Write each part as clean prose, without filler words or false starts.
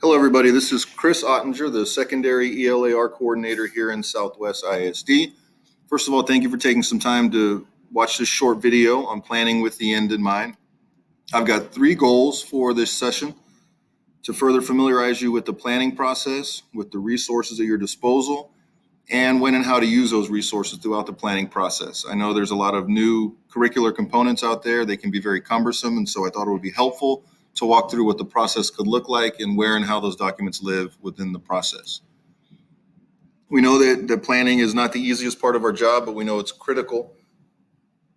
Hello, everybody. This is Chris Ottinger, the secondary ELAR coordinator here in Southwest ISD. First of all, thank you for taking some time to watch this short video on planning with the end in mind. I've got 3 goals for this session: to further familiarize you with the planning process, with the resources at your disposal, and when and how to use those resources throughout the planning process. I know there's a lot of new curricular components out there. They can be very cumbersome, and so I thought it would be helpful to walk through what the process could look like and where and how those documents live within the process. We know that planning is not the easiest part of our job, but we know it's critical.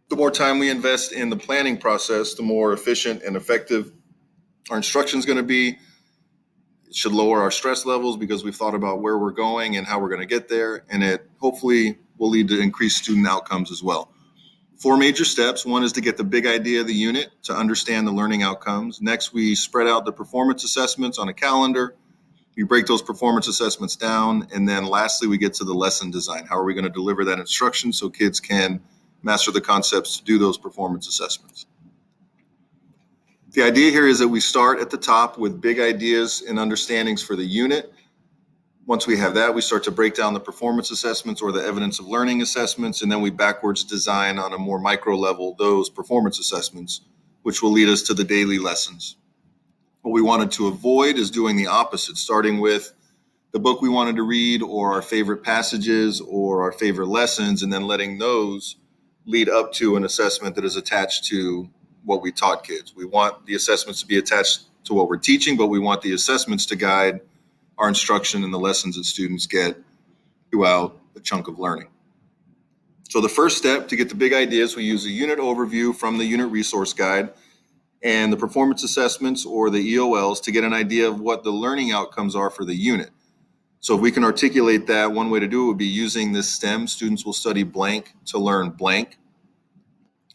The more time we invest in the planning process, the more efficient and effective our instruction is going to be. It should lower our stress levels because we've thought about where we're going and how we're going to get there, and it hopefully will lead to increased student outcomes as well. 4 major steps. 1 is to get the big idea of the unit, to understand the learning outcomes. Next, we spread out the performance assessments on a calendar. We break those performance assessments down. And then lastly, we get to the lesson design. How are we going to deliver that instruction so kids can master the concepts to do those performance assessments? The idea here is that we start at the top with big ideas and understandings for the unit. Once we have that, we start to break down the performance assessments or the evidence of learning assessments, and then we backwards design on a more micro level those performance assessments, which will lead us to the daily lessons. What we wanted to avoid is doing the opposite, starting with the book we wanted to read or our favorite passages or our favorite lessons, and then letting those lead up to an assessment that is attached to what we taught kids. We want the assessments to be attached to what we're teaching, but we want the assessments to guide our instruction and the lessons that students get throughout the chunk of learning. So the first step to get the big ideas, we use a unit overview from the unit resource guide and the performance assessments or the EOLs to get an idea of what the learning outcomes are for the unit. So if we can articulate that, one way to do it would be using this STEM. Students will study blank to learn blank.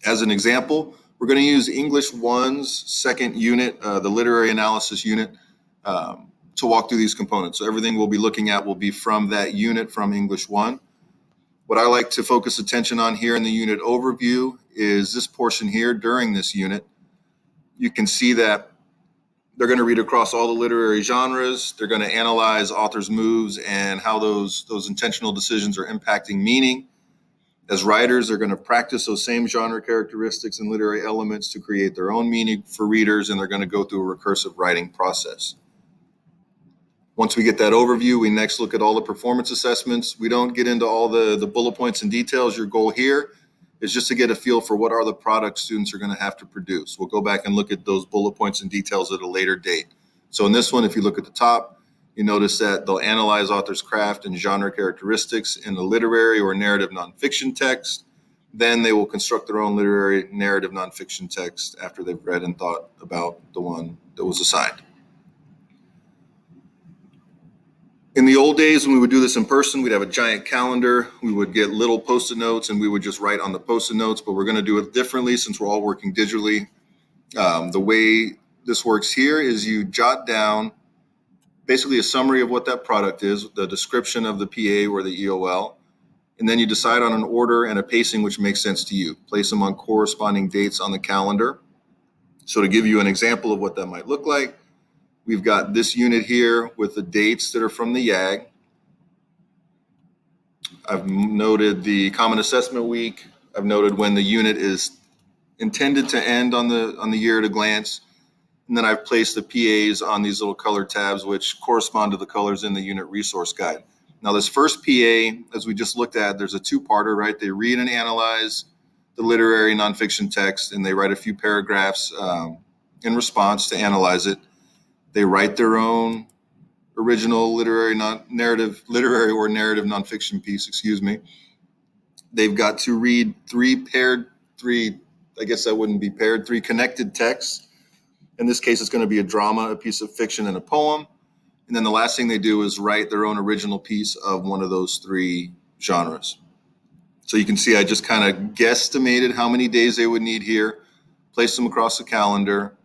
As an example, we're going to use English 1's second unit, the literary analysis unit, to walk through these components. So everything we'll be looking at will be from that unit from English 1. What I like to focus attention on here in the unit overview is this portion here during this unit. You can see that they're going to read across all the literary genres. They're going to analyze authors' moves and how those intentional decisions are impacting meaning. As writers, they're going to practice those same genre characteristics and literary elements to create their own meaning for readers, and they're going to go through a recursive writing process. Once we get that overview, we next look at all the performance assessments. We don't get into all the bullet points and details. Your goal here is just to get a feel for what are the products students are going to have to produce. We'll go back and look at those bullet points and details at a later date. So in this one, if you look at the top, you notice that they'll analyze author's craft and genre characteristics in the literary or narrative nonfiction text. Then they will construct their own literary narrative nonfiction text after they've read and thought about the one that was assigned. In the old days, when we would do this in person, we'd have a giant calendar. We would get little Post-it notes and we would just write on the Post-it notes, but we're going to do it differently since we're all working digitally. The way this works here is you jot down basically a summary of what that product is, the description of the PA or the EOL, and then you decide on an order and a pacing which makes sense to you. Place them on corresponding dates on the calendar. So to give you an example of what that might look like, we've got this unit here with the dates that are from the YAG. I've noted the Common Assessment Week. I've noted when the unit is intended to end on the year at a glance. And then I've placed the PAs on these little color tabs, which correspond to the colors in the unit resource guide. Now this first PA, as we just looked at, there's a 2-parter, right? They read and analyze the literary nonfiction text, and they write a few paragraphs in response to analyze it. They write their own original literary or narrative nonfiction piece, They've got to read 3 connected texts. In this case, it's going to be a drama, a piece of fiction, and a poem. And then the last thing they do is write their own original piece of one of those 3 genres. So you can see I just kind of guesstimated how many days they would need here, placed them across the calendar,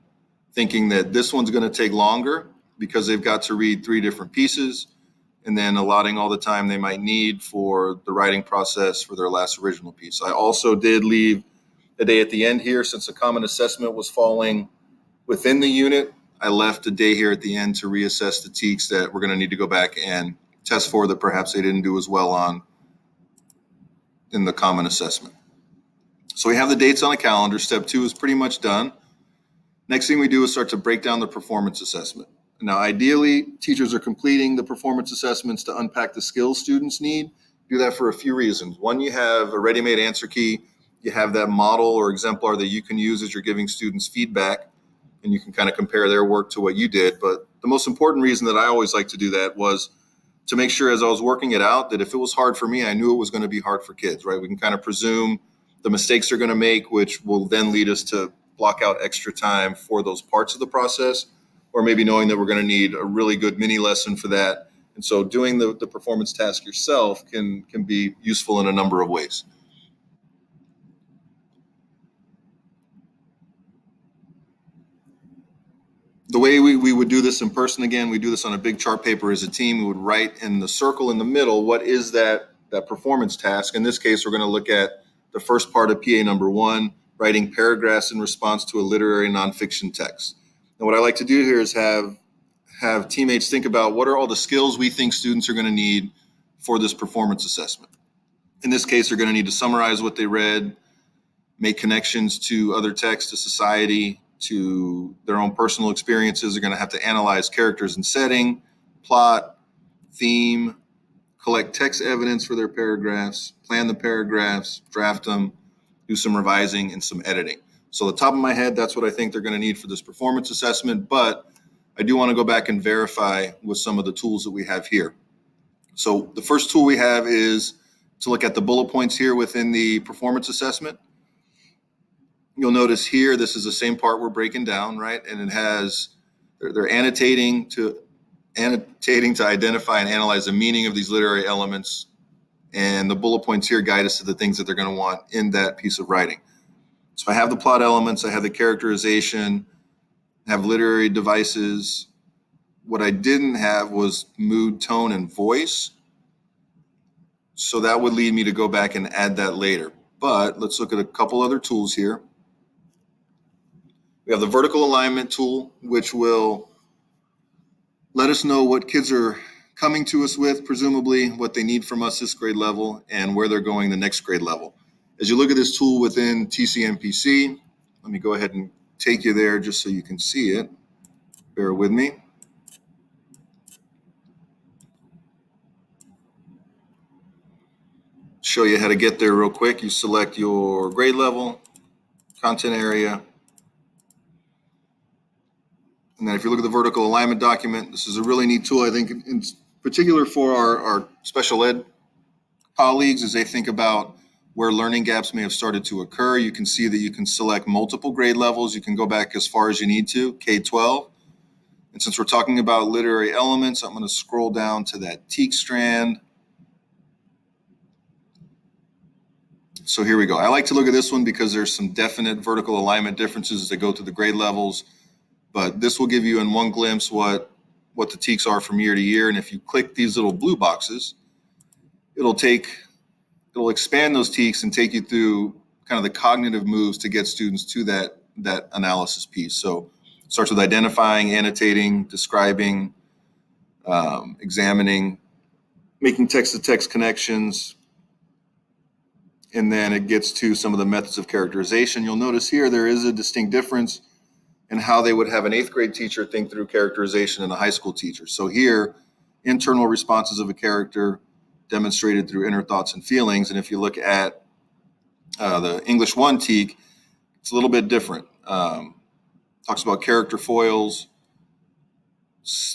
thinking that this one's going to take longer because they've got to read 3 different pieces, and then allotting all the time they might need for the writing process for their last original piece. I also did leave a day at the end here since the common assessment was falling within the unit. I left a day here at the end to reassess the TEKS that we're going to need to go back and test for that perhaps they didn't do as well on in the common assessment. So we have the dates on the calendar. Step 2 is pretty much done. Next thing we do is start to break down the performance assessment. Now, ideally, teachers are completing the performance assessments to unpack the skills students need. Do that for a few reasons. One, you have a ready-made answer key. You have that model or exemplar that you can use as you're giving students feedback, and you can kind of compare their work to what you did. But the most important reason that I always like to do that was to make sure as I was working it out that if it was hard for me, I knew it was going to be hard for kids, right? We can kind of presume the mistakes they're going to make, which will then lead us to block out extra time for those parts of the process, or maybe knowing that we're going to need a really good mini lesson for that. And so doing the performance task yourself can be useful in a number of ways. The way we would do this in person, again, we do this on a big chart paper as a team. We would write in the circle in the middle, what is that performance task? In this case, we're going to look at the first part of PA number 1, writing paragraphs in response to a literary nonfiction text. And what I like to do here is have teammates think about what are all the skills we think students are going to need for this performance assessment. In this case, they're going to need to summarize what they read, make connections to other texts, to society, to their own personal experiences. They're going to have to analyze characters and setting, plot, theme, collect text evidence for their paragraphs, plan the paragraphs, draft them, do some revising and some editing. So the top of my head, that's what I think they're going to need for this performance assessment, but I do want to go back and verify with some of the tools that we have here. So the first tool we have is to look at the bullet points here within the performance assessment. You'll notice here, this is the same part we're breaking down, right? And it has, they're annotating to identify and analyze the meaning of these literary elements. And the bullet points here guide us to the things that they're going to want in that piece of writing. So I have the plot elements, I have the characterization, I have literary devices. What I didn't have was mood, tone, and voice. So that would lead me to go back and add that later. But let's look at a couple other tools here. We have the vertical alignment tool, which will let us know what kids are coming to us with, presumably what they need from us this grade level, and where they're going the next grade level. As you look at this tool within TCMPC, let me go ahead and take you there just so you can see it. Bear with me. Show you how to get there real quick. You select your grade level, content area, and then if you look at the vertical alignment document, this is a really neat tool, I think, in particular for our special ed colleagues as they think about where learning gaps may have started to occur. You can see that you can select multiple grade levels. You can go back as far as you need to, K-12. And since we're talking about literary elements, I'm going to scroll down to that TEKS strand. So here we go. I like to look at this one because there's some definite vertical alignment differences as they go through the grade levels. But this will give you in one glimpse what the TEKS are from year to year. And if you click these little blue boxes, it'll expand those TEKS and take you through kind of the cognitive moves to get students to that analysis piece. So it starts with identifying, annotating, describing, examining, making text-to-text connections, and then it gets to some of the methods of characterization. You'll notice here there is a distinct difference in how they would have an 8th grade teacher think through characterization and a high school teacher. So here, internal responses of a character demonstrated through inner thoughts and feelings. And if you look at the English 1 TEK, it's a little bit different. Talks about character foils.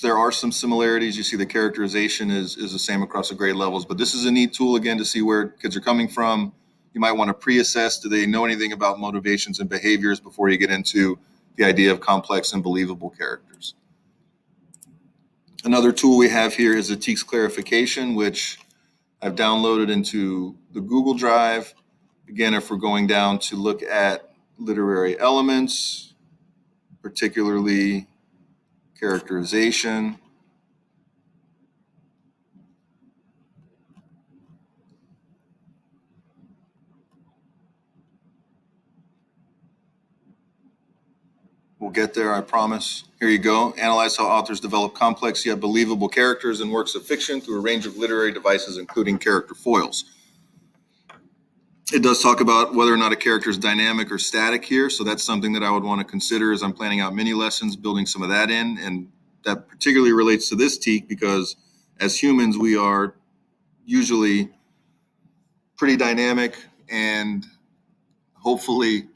There are some similarities. You see the characterization is the same across the grade levels, but this is a neat tool, again, to see where kids are coming from. You might want to pre-assess, do they know anything about motivations and behaviors before you get into the idea of complex and believable characters. Another tool we have here is a TEKS clarification, which I've downloaded into the Google Drive. Again, if we're going down to look at literary elements, particularly characterization, we'll We'll get there, I promise. Here you go. Analyze how authors develop complex yet believable characters in works of fiction through a range of literary devices, including character foils. It does talk about whether or not a character is dynamic or static here. So that's something that I would want to consider as I'm planning out mini lessons, building some of that in. And that particularly relates to this TEK because as humans, we are usually pretty dynamic and hopefully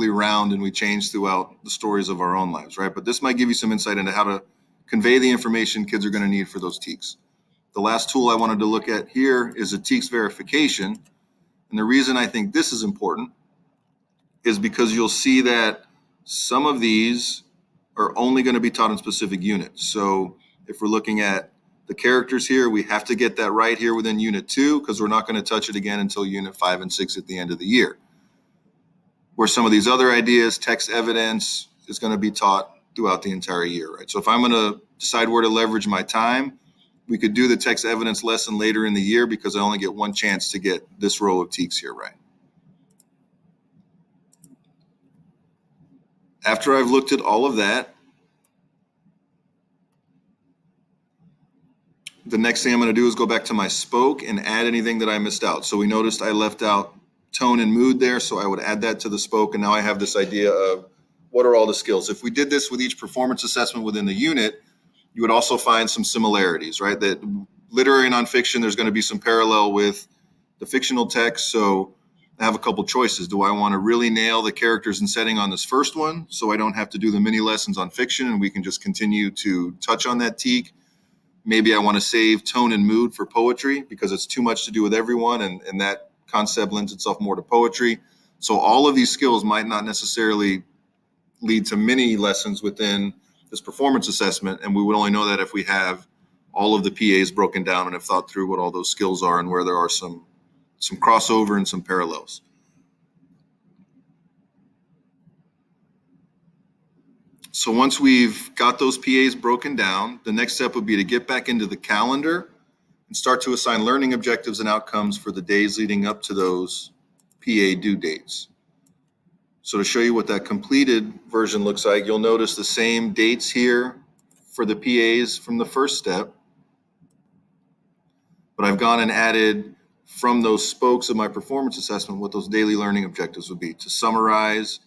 round, and we change throughout the stories of our own lives, right? But this might give you some insight into how to convey the information kids are going to need for those TEKs. The last tool I wanted to look at here is a TEKS verification. And the reason I think this is important is because you'll see that some of these are only going to be taught in specific units. So if we're looking at the characters here, we have to get that right here within Unit 2 because we're not going to touch it again until Unit 5 and 6 at the end of the year. Where some of these other ideas, text evidence, is going to be taught throughout the entire year, right? So if I'm going to decide where to leverage my time, we could do the text evidence lesson later in the year because I only get one chance to get this row of TEKs here right. After I've looked at all of that, the next thing I'm going to do is go back to my spoke and add anything that I missed out. So we noticed I left out tone and mood there, so I would add that to the spoke, and now I have this idea of what are all the skills. If we did this with each performance assessment within the unit, you would also find some similarities, right? That literary nonfiction, there's going to be some parallel with the fictional text. So I have a couple choices. Do I want to really nail the characters and setting on this first one so I don't have to do the mini lessons on fiction and we can just continue to touch on that TEK? Maybe I want to save tone and mood for poetry because it's too much to do with everyone, and that concept lends itself more to poetry. So all of these skills might not necessarily lead to mini lessons within this performance assessment, and we would only know that if we have all of the PAs broken down and have thought through what all those skills are and where there are some crossover and some parallels. So once we've got those PAs broken down, the next step would be to get back into the calendar and start to assign learning objectives and outcomes for the days leading up to those PA due dates. So to show you what that completed version looks like, you'll notice the same dates here for the PAs from the first step. But I've gone and added from those spokes of my performance assessment what those daily learning objectives would be: to summarize,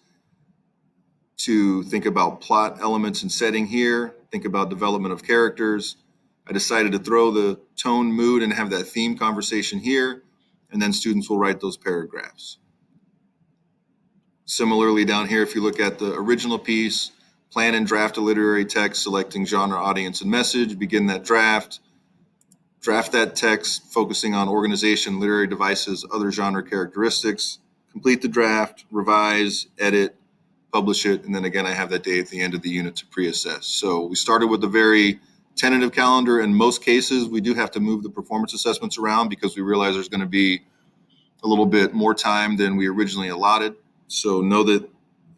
to think about plot elements and setting here, think about development of characters. I decided to throw the tone, mood, and have that theme conversation here, and then students will write those paragraphs. Similarly, down here, if you look at the original piece, plan and draft a literary text, selecting genre, audience, and message, begin that draft that text, focusing on organization, literary devices, other genre characteristics, complete the draft, revise, edit, publish it, and then again, I have that day at the end of the unit to pre-assess. So we started with a very tentative calendar. In most cases, we do have to move the performance assessments around because we realize there's going to be a little bit more time than we originally allotted. So know that,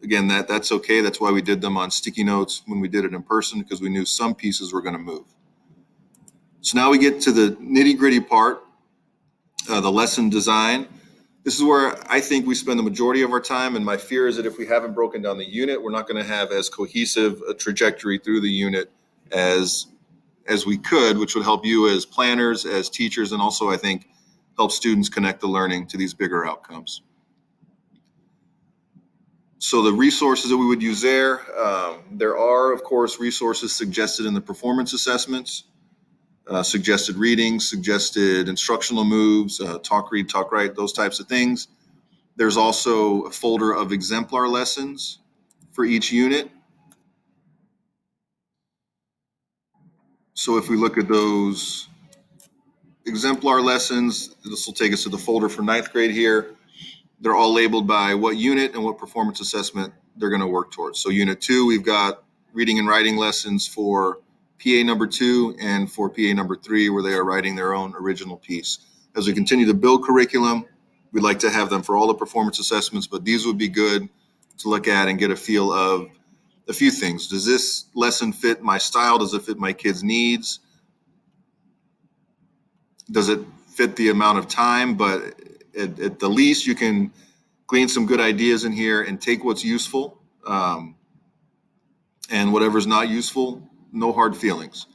again, that's okay. That's why we did them on sticky notes when we did it in person, because we knew some pieces were going to move. So now we get to the nitty-gritty part, the lesson design. This is where I think we spend the majority of our time, and my fear is that if we haven't broken down the unit, we're not going to have as cohesive a trajectory through the unit as we could, which would help you as planners, as teachers, and also, I think, help students connect the learning to these bigger outcomes. So the resources that we would use there are, of course, resources suggested in the performance assessments, suggested readings, suggested instructional moves, talk, read, talk, write, those types of things. There's also a folder of exemplar lessons for each unit. So if we look at those exemplar lessons, this will take us to the folder for 9th grade here. They're all labeled by what unit and what performance assessment they're going to work towards. So Unit 2, we've got reading and writing lessons for PA number 2 and for PA number 3, where they are writing their own original piece. As we continue to build curriculum, we'd like to have them for all the performance assessments, but these would be good to look at and get a feel of a few things. Does this lesson fit my style? Does it fit my kids' needs? Does it fit the amount of time? But at the least, you can glean some good ideas in here and take what's useful. And whatever's not useful, no hard feelings.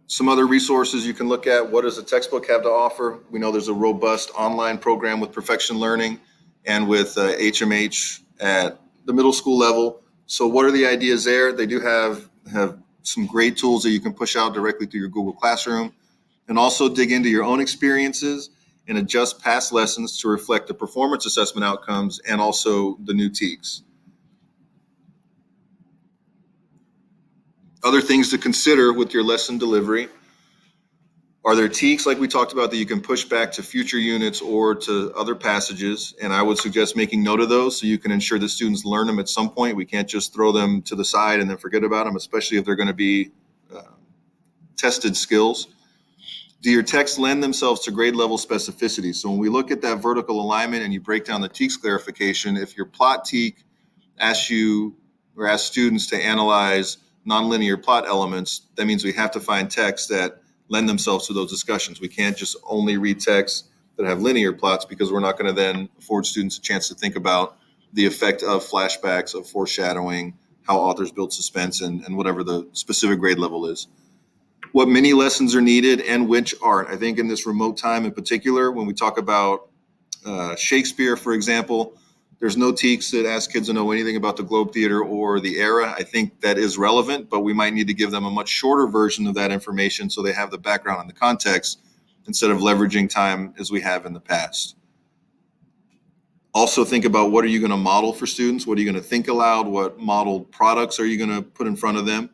Some other resources you can look at. What does a textbook have to offer? We know there's a robust online program with Perfection Learning and with HMH at the middle school level. So what are the ideas there? They do have some great tools that you can push out directly through your Google Classroom, and also dig into your own experiences and adjust past lessons to reflect the performance assessment outcomes and also the new TEKS. Other things to consider with your lesson delivery: are there TEKS, like we talked about, that you can push back to future units or to other passages? And I would suggest making note of those so you can ensure that students learn them at some point. We can't just throw them to the side and then forget about them, especially if they're going to be tested skills. Do your texts lend themselves to grade level specificity? So when we look at that vertical alignment and you break down the TEKS clarification, if your plot TEK asks you or asks students to analyze nonlinear plot elements, that means we have to find texts that lend themselves to those discussions. We can't just only read texts that have linear plots, because we're not going to then afford students a chance to think about the effect of flashbacks, of foreshadowing, how authors build suspense, and whatever the specific grade level is. What mini lessons are needed and which aren't. I think in this remote time in particular, when we talk about Shakespeare, for example, there's no TEKS that ask kids to know anything about the Globe Theater or the era. I think that is relevant, but we might need to give them a much shorter version of that information so they have the background and the context, instead of leveraging time as we have in the past. Also think about, what are you going to model for students? What are you going to think aloud? What modeled products are you going to put in front of them?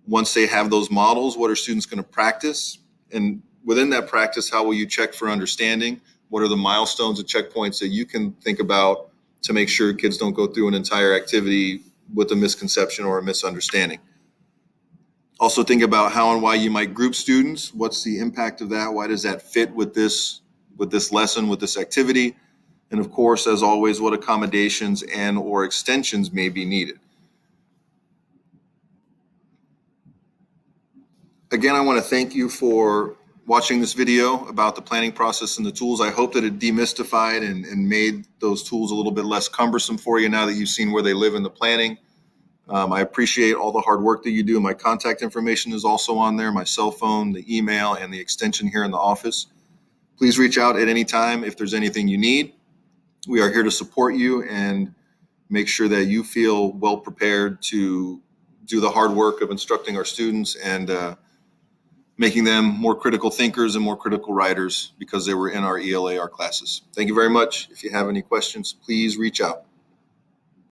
Once they have those models, what are students going to practice? And within that practice, how will you check for understanding? What are the milestones and checkpoints that you can think about to make sure kids don't go through an entire activity with a misconception or a misunderstanding? Also think about how and why you might group students. What's the impact of that? Why does that fit with this lesson, with this activity? And of course, as always, what accommodations and or extensions may be needed. Again, I want to thank you for watching this video about the planning process and the tools. I hope that it demystified and made those tools a little bit less cumbersome for you now that you've seen where they live in the planning. I appreciate all the hard work that you do. My contact information is also on there, my cell phone, the email, and the extension here in the office. Please reach out at any time if there's anything you need. We are here to support you and make sure that you feel well prepared to do the hard work of instructing our students and making them more critical thinkers and more critical writers because they were in our ELAR classes. Thank you very much. If you have any questions, please reach out.